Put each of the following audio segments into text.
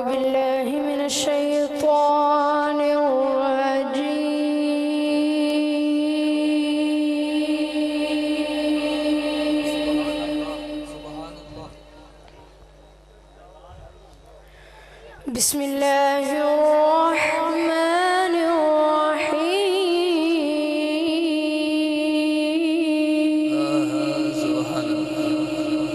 بالله من الشيطان الرجيم بسم الله الرحمن الرحيم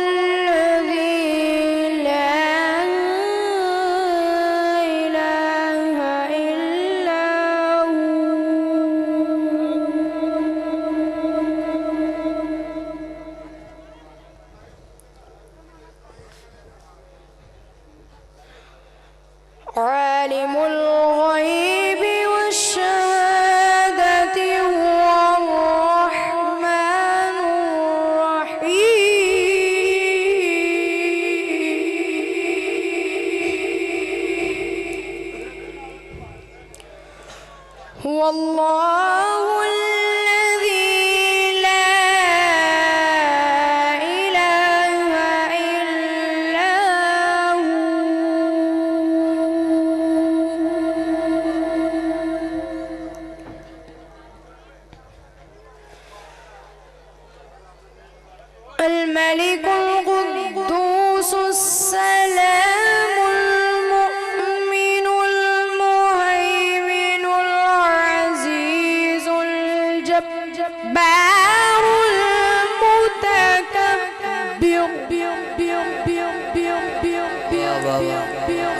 الذي لا إله إلا هو عالم الغيب والشهادة هو الرحمن الرحيم هو الله الذي لا إله إلا هو الملك القدوس السلام المؤمن المهيمن العزيز الجبار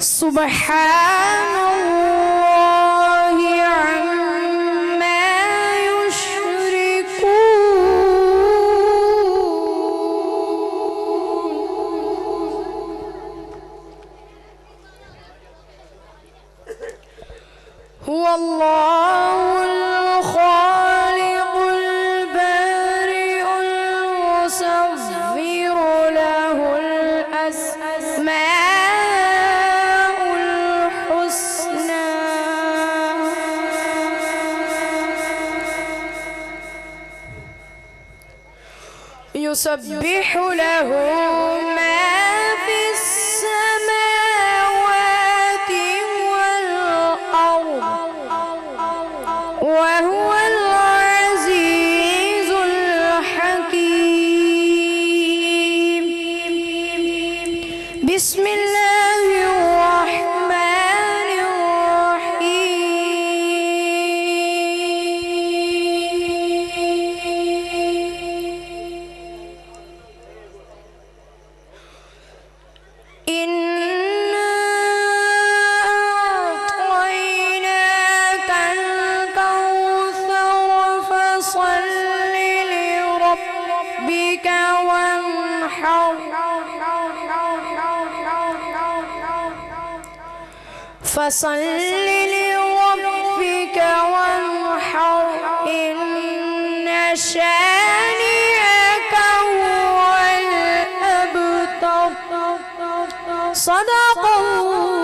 سبحان الله عما يشركون هو الله الخالق البارئ المصور له الأسماء الحسنى يسبح له ما في السماوات والأرض وهو العزيز الحكيم بسم الله الرحمن الرحيم إنا أعطيناك الكوثر فصل لربك وانحر فصل لربك وانحر إن شانئك هو الأبتر صدق الله